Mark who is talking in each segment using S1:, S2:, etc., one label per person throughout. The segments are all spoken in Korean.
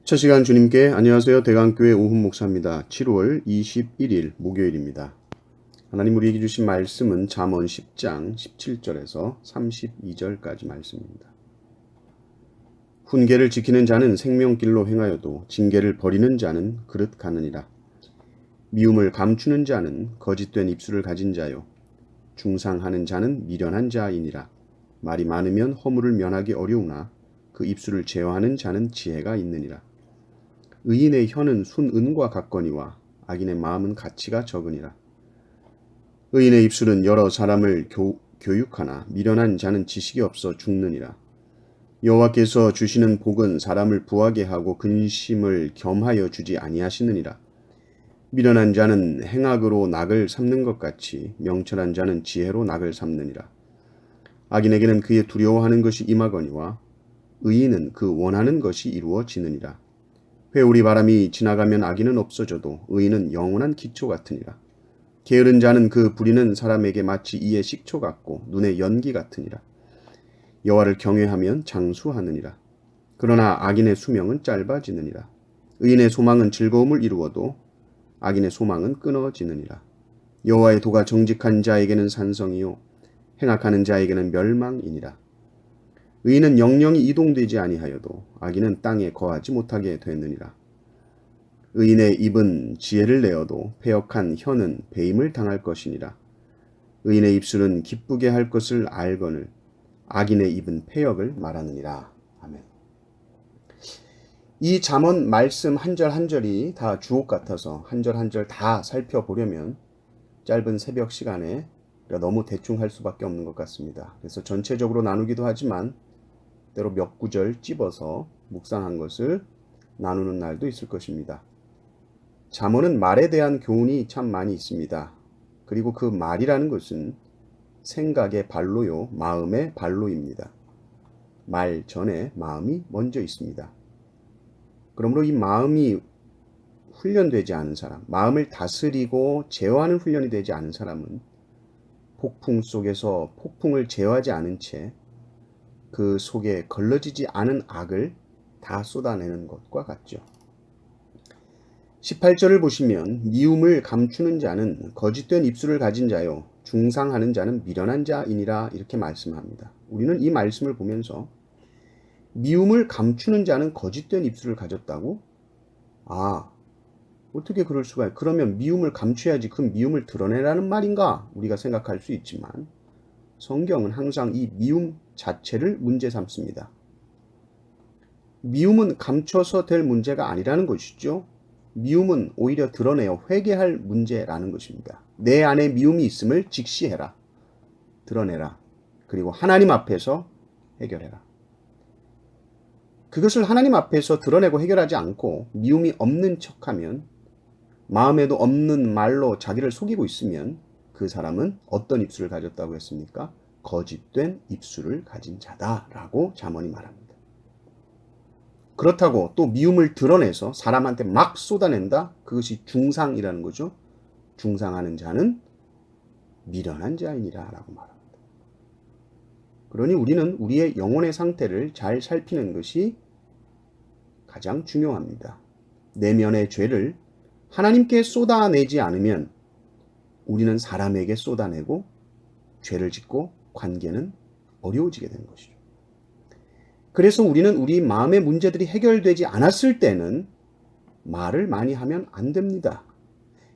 S1: 첫 시간 주님께 안녕하세요. 대강교회 오훈 목사입니다. 7월 21일 목요일입니다. 하나님 우리에게 주신 말씀은 잠언 10장 17절에서 32절까지 말씀입니다. 훈계를 지키는 자는 생명길로 행하여도 징계를 버리는 자는 그릇 가느니라. 미움을 감추는 자는 거짓된 입술을 가진 자요 중상하는 자는 미련한 자이니라. 말이 많으면 허물을 면하기 어려우나 그 입술을 제어하는 자는 지혜가 있느니라. 의인의 혀는 순은과 같거니와 악인의 마음은 가치가 적으니라. 의인의 입술은 여러 사람을 교육하나 미련한 자는 지식이 없어 죽느니라. 여호와께서 주시는 복은 사람을 부하게 하고 근심을 겸하여 주지 아니하시느니라. 미련한 자는 행악으로 낙을 삼는 것 같이 명철한 자는 지혜로 낙을 삼느니라. 악인에게는 그의 두려워하는 것이 임하거니와 의인은 그 원하는 것이 이루어지느니라. 회오리 바람이 지나가면 악인은 없어져도 의인은 영원한 기초 같으니라. 게으른 자는 그 부리는 사람에게 마치 이의 식초 같고 눈의 연기 같으니라. 여호와를 경외하면 장수하느니라. 그러나 악인의 수명은 짧아지느니라. 의인의 소망은 즐거움을 이루어도 악인의 소망은 끊어지느니라. 여호와의 도가 정직한 자에게는 산성이요 행악하는 자에게는 멸망이니라. 의인은 영영이 이동되지 아니하여도 악인은 땅에 거하지 못하게 되느니라. 의인의 입은 지혜를 내어도 패역한 혀는 배임을 당할 것이니라. 의인의 입술은 기쁘게 할 것을 알거늘 악인의 입은 패역을 말하느니라. 아멘. 이 잠언 말씀 한 절 한 절이 다 주옥 같아서 한 절 한 절 다 살펴보려면 짧은 새벽 시간에 너무 대충 할 수밖에 없는 것 같습니다. 그래서 전체적으로 나누기도 하지만 때로 몇 구절 찝어서 묵상한 것을 나누는 날도 있을 것입니다. 잠언은 말에 대한 교훈이 참 많이 있습니다. 그리고 그 말이라는 것은 생각의 발로요, 마음의 발로입니다. 말 전에 마음이 먼저 있습니다. 그러므로 이 마음이 훈련되지 않은 사람, 마음을 다스리고 제어하는 훈련이 되지 않은 사람은 폭풍 속에서 폭풍을 제어하지 않은 채 그 속에 걸러지지 않은 악을 다 쏟아내는 것과 같죠. 18절을 보시면 미움을 감추는 자는 거짓된 입술을 가진 자요 중상하는 자는 미련한 자이니라 이렇게 말씀합니다. 우리는 이 말씀을 보면서 미움을 감추는 자는 거짓된 입술을 가졌다고? 어떻게 그럴 수가 있어요? 그러면 미움을 감춰야지 그 미움을 드러내라는 말인가? 우리가 생각할 수 있지만 성경은 항상 이 미움 자체를 문제 삼습니다. 미움은 감춰서 될 문제가 아니라는 것이죠. 미움은 오히려 드러내어 회개할 문제라는 것입니다. 내 안에 미움이 있음을 직시해라. 드러내라. 그리고 하나님 앞에서 해결해라. 그것을 하나님 앞에서 드러내고 해결하지 않고 미움이 없는 척하면 마음에도 없는 말로 자기를 속이고 있으면 그 사람은 어떤 입술을 가졌다고 했습니까? 거짓된 입술을 가진 자다라고 잠언이 말합니다. 그렇다고 또 미움을 드러내서 사람한테 막 쏟아낸다? 그것이 중상이라는 거죠. 중상하는 자는 미련한 자이니라 라고 말합니다. 그러니 우리는 우리의 영혼의 상태를 잘 살피는 것이 가장 중요합니다. 내면의 죄를 하나님께 쏟아내지 않으면 우리는 사람에게 쏟아내고 죄를 짓고 관계는 어려워지게 되는 것이죠. 그래서 우리는 우리 마음의 문제들이 해결되지 않았을 때는 말을 많이 하면 안 됩니다.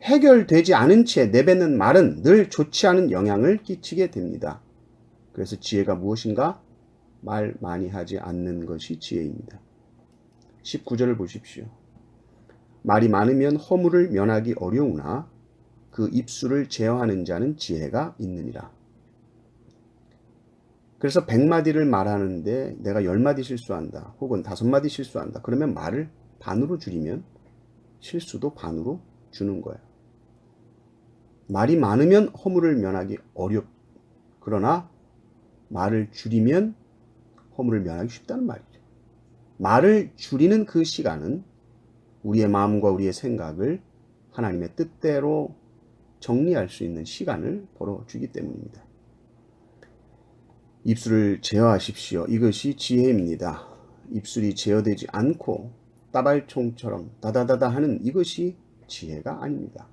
S1: 해결되지 않은 채 내뱉는 말은 늘 좋지 않은 영향을 끼치게 됩니다. 그래서 지혜가 무엇인가? 말 많이 하지 않는 것이 지혜입니다. 19절을 보십시오. 말이 많으면 허물을 면하기 어려우나 그 입술을 제어하는 자는 지혜가 있느니라. 그래서 100마디를 말하는데 내가 10마디 실수한다. 혹은 5마디 실수한다. 그러면 말을 반으로 줄이면 실수도 반으로 주는 거예요. 말이 많으면 허물을 면하기 그러나 말을 줄이면 허물을 면하기 쉽다는 말이죠. 말을 줄이는 그 시간은 우리의 마음과 우리의 생각을 하나님의 뜻대로 정리할 수 있는 시간을 벌어주기 때문입니다. 입술을 제어하십시오. 이것이 지혜입니다. 입술이 제어되지 않고 따발총처럼 다다다다 하는 이것이 지혜가 아닙니다.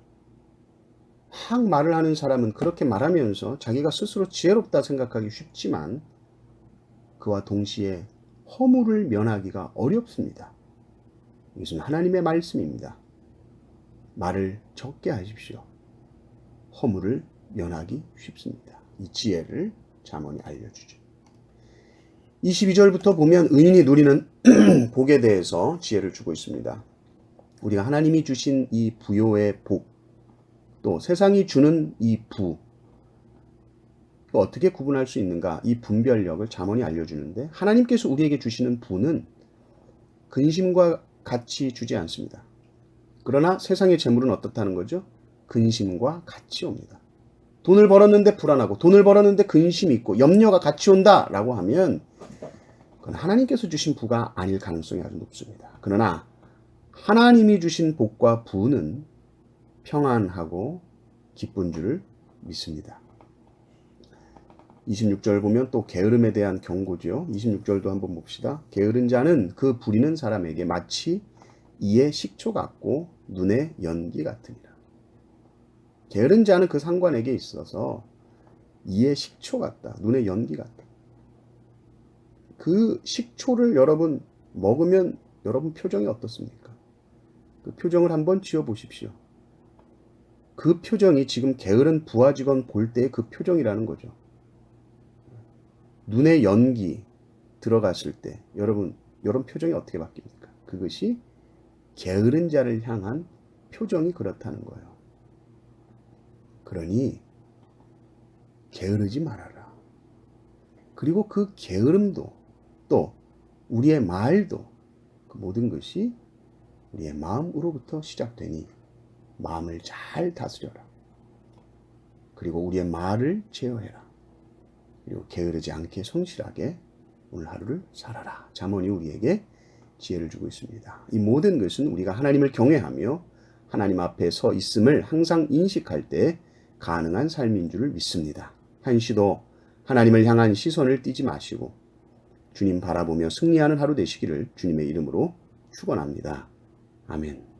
S1: 막 말을 하는 사람은 그렇게 말하면서 자기가 스스로 지혜롭다 생각하기 쉽지만 그와 동시에 허물을 면하기가 어렵습니다. 이것은 하나님의 말씀입니다. 말을 적게 하십시오. 허물을 면하기 쉽습니다. 이 지혜를 잠언이 알려주죠. 22절부터 보면 의인이 누리는 복에 대해서 지혜를 주고 있습니다. 우리가 하나님이 주신 이 부요의 복, 또 세상이 주는 이 부, 어떻게 구분할 수 있는가? 이 분별력을 잠언이 알려주는데, 하나님께서 우리에게 주시는 부는 근심과 같이 주지 않습니다. 그러나 세상의 재물은 어떻다는 거죠? 근심과 같이 옵니다. 돈을 벌었는데 불안하고, 돈을 벌었는데 근심이 있고 염려가 같이 온다라고 하면 그건 하나님께서 주신 부가 아닐 가능성이 아주 높습니다. 그러나 하나님이 주신 복과 부는 평안하고 기쁜 줄을 믿습니다. 26절 보면 또 게으름에 대한 경고죠. 26절도 한번 봅시다. 게으른 자는 그 부리는 사람에게 마치 이의 식초 같고 눈의 연기 같으니라. 게으른 자는 그 상관에게 있어서 이의 식초 같다. 눈의 연기 같다. 그 식초를 여러분 먹으면 여러분 표정이 어떻습니까? 그 표정을 한번 지어 보십시오. 그 표정이 지금 게으른 부하 직원 볼 때의 그 표정이라는 거죠. 눈에 연기 들어갔을 때 여러분 표정이 어떻게 바뀝니까? 그것이 게으른 자를 향한 표정이 그렇다는 거예요. 그러니 게으르지 말아라. 그리고 그 게으름도 또 우리의 말도 그 모든 것이 우리의 마음으로부터 시작되니 마음을 잘 다스려라. 그리고 우리의 말을 제어해라. 그리고 게으르지 않게 성실하게 오늘 하루를 살아라. 잠언이 우리에게 지혜를 주고 있습니다. 이 모든 것은 우리가 하나님을 경외하며 하나님 앞에 서 있음을 항상 인식할 때 가능한 삶인 줄을 믿습니다. 한시도 하나님을 향한 시선을 띄지 마시고 주님 바라보며 승리하는 하루 되시기를 주님의 이름으로 축원합니다. 아멘.